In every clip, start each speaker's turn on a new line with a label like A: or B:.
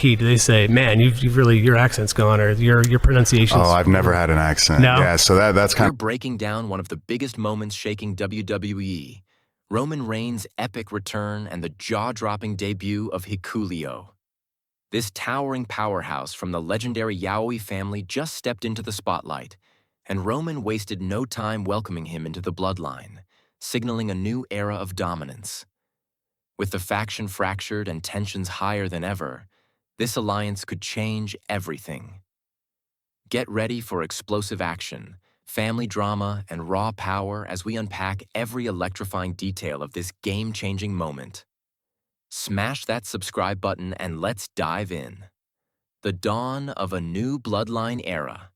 A: Do they say, "Man, you've really your accent's gone," or your pronunciation's?
B: Oh, I've never had an accent.
A: No?
B: Yeah, so that's kind
C: We're breaking down one of the biggest moments shaking WWE, Roman Reigns' epic return and the jaw-dropping debut of HIKULEO. This towering powerhouse from the legendary Yaoi family just stepped into the spotlight, and Roman wasted no time welcoming him into the Bloodline, signaling a new era of dominance. With the faction fractured and tensions higher than ever, this alliance could change everything. Get ready for explosive action, family drama, and raw power as we unpack every electrifying detail of this game-changing moment. Smash that subscribe button and let's dive in. The dawn of a new Bloodline era.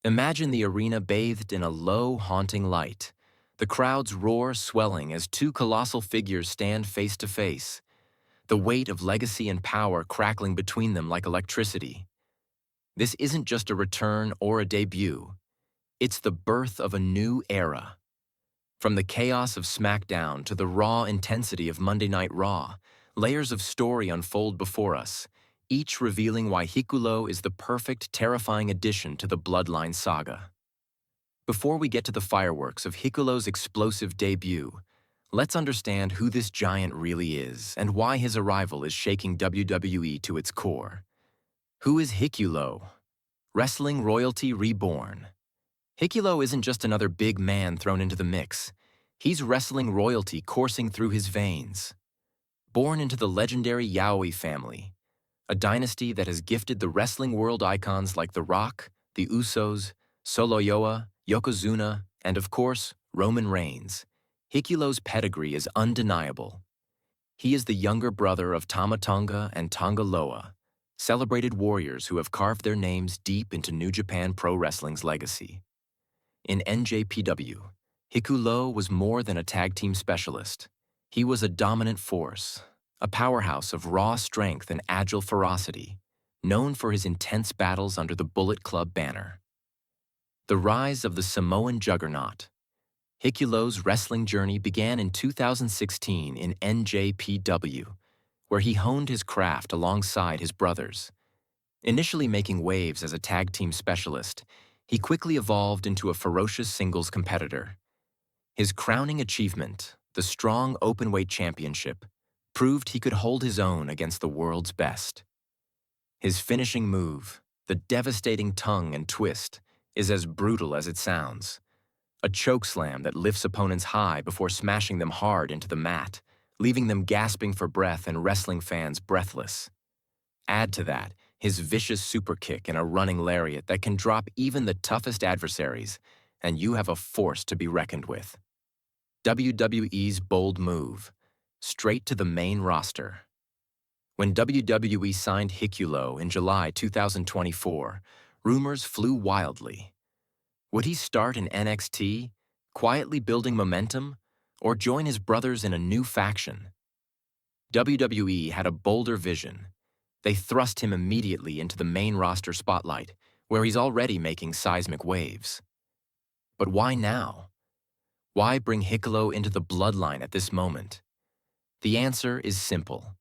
C: Imagine the arena bathed in a low, haunting light. The crowd's roar swelling as two colossal figures stand face to face, the weight of legacy and power crackling between them like electricity. This isn't just a return or a debut. It's the birth of a new era. From the chaos of SmackDown to the raw intensity of Monday Night Raw, layers of story unfold before us, each revealing why HIKULEO is the perfect, terrifying addition to the Bloodline saga. Before we get to the fireworks of HIKULEO's explosive debut, let's understand who this giant really is and why his arrival is shaking WWE to its core. Who is HIKULEO? Wrestling royalty reborn. HIKULEO isn't just another big man thrown into the mix. He's wrestling royalty coursing through his veins. Born into the legendary Yaoi family, a dynasty that has gifted the wrestling world icons like The Rock, The Usos, Solo Yoa, Yokozuna, and of course, Roman Reigns. HIKULEO's pedigree is undeniable. He is the younger brother of Tama Tonga and Tonga Loa, celebrated warriors who have carved their names deep into New Japan Pro Wrestling's legacy. In NJPW, HIKULEO was more than a tag team specialist. He was a dominant force, a powerhouse of raw strength and agile ferocity, known for his intense battles under the Bullet Club banner. The rise of the Samoan juggernaut. HIKULEO's wrestling journey began in 2016 in NJPW, where he honed his craft alongside his brothers. Initially making waves as a tag team specialist, he quickly evolved into a ferocious singles competitor. His crowning achievement, the strong openweight championship, proved he could hold his own against the world's best. His finishing move, the devastating tongue and twist, is as brutal as it sounds. A chokeslam that lifts opponents high before smashing them hard into the mat, leaving them gasping for breath and wrestling fans breathless. Add to that his vicious superkick and a running lariat that can drop even the toughest adversaries, and you have a force to be reckoned with. WWE's bold move, straight to the main roster. When WWE signed HIKULEO in July 2024, rumors flew wildly. Would he start in NXT, quietly building momentum, or join his brothers in a new faction? WWE had a bolder vision. They thrust him immediately into the main roster spotlight, where he's already making seismic waves. But why now? Why bring HIKULEO into the Bloodline at this moment? The answer is simple.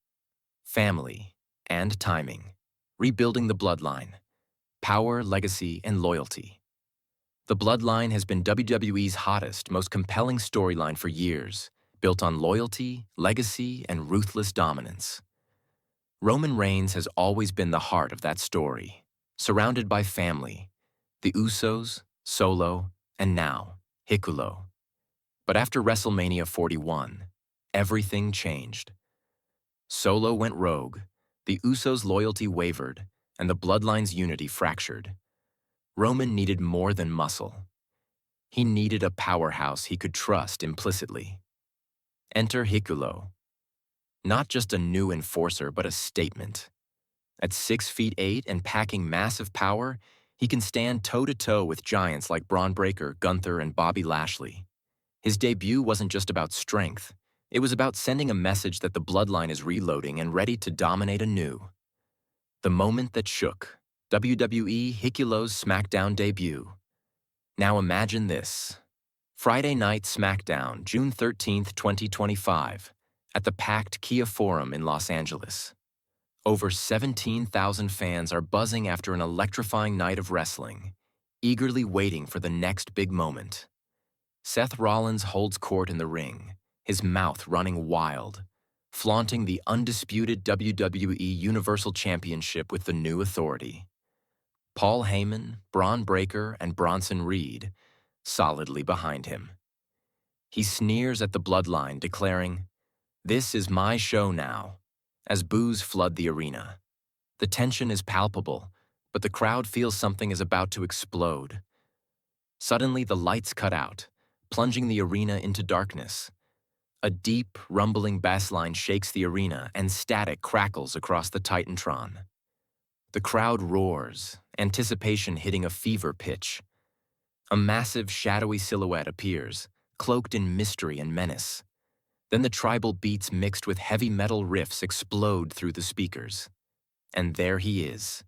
C: Family and timing. Rebuilding the Bloodline. Power, legacy, and loyalty. The Bloodline has been WWE's hottest, most compelling storyline for years, built on loyalty, legacy, and ruthless dominance. Roman Reigns has always been the heart of that story, surrounded by family, the Usos, Solo, and now, HIKULEO. But after WrestleMania 41, everything changed. Solo went rogue, the Usos' loyalty wavered, and the Bloodline's unity fractured. Roman needed more than muscle. He needed a powerhouse he could trust implicitly. Enter HIKULEO. Not just a new enforcer, but a statement. At 6'8" and packing massive power, he can stand toe-to-toe with giants like Braun Breaker, Gunther, and Bobby Lashley. His debut wasn't just about strength. It was about sending a message that the Bloodline is reloading and ready to dominate anew. The moment that shook. WWE HIKULEO's SmackDown debut. Now imagine this. Friday Night SmackDown, June 13, 2025, at the packed Kia Forum in Los Angeles. Over 17,000 fans are buzzing after an electrifying night of wrestling, eagerly waiting for the next big moment. Seth Rollins holds court in the ring, his mouth running wild, flaunting the undisputed WWE Universal Championship with the new authority. Paul Heyman, Braun Breaker, and Bronson Reed solidly behind him. He sneers at the Bloodline, declaring, "This is my show now," as boos flood the arena. The tension is palpable, but the crowd feels something is about to explode. Suddenly, the lights cut out, plunging the arena into darkness. A deep, rumbling bassline shakes the arena, and static crackles across the Titantron. The crowd roars, anticipation hitting a fever pitch. A massive, shadowy silhouette appears, cloaked in mystery and menace. Then the tribal beats mixed with heavy metal riffs explode through the speakers. And there he is,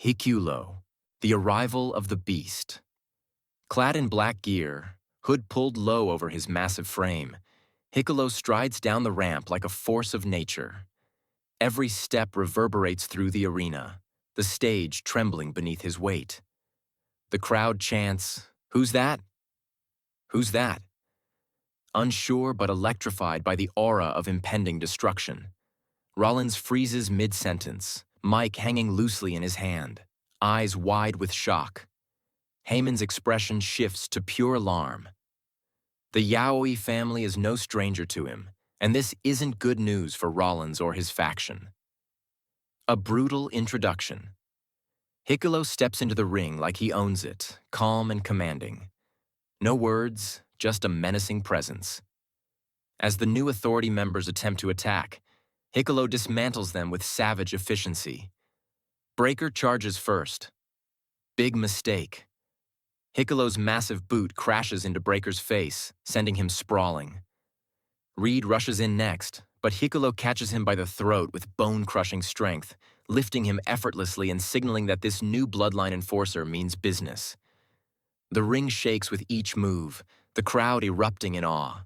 C: HIKULEO, the arrival of the beast. Clad in black gear, hood pulled low over his massive frame, HIKULEO strides down the ramp like a force of nature. Every step reverberates through the arena, the stage trembling beneath his weight. The crowd chants, "Who's that? Who's that?" Unsure but electrified by the aura of impending destruction. Rollins freezes mid-sentence, mic hanging loosely in his hand, eyes wide with shock. Heyman's expression shifts to pure alarm. The Yaoi family is no stranger to him, and this isn't good news for Rollins or his faction. A brutal introduction. HIKULEO steps into the ring like he owns it, calm and commanding. No words, just a menacing presence. As the new authority members attempt to attack, HIKULEO dismantles them with savage efficiency. Breaker charges first. Big mistake. HIKULEO's massive boot crashes into Breaker's face, sending him sprawling. Reed rushes in next, but HIKULEO catches him by the throat with bone-crushing strength, lifting him effortlessly and signaling that this new Bloodline enforcer means business. The ring shakes with each move, the crowd erupting in awe.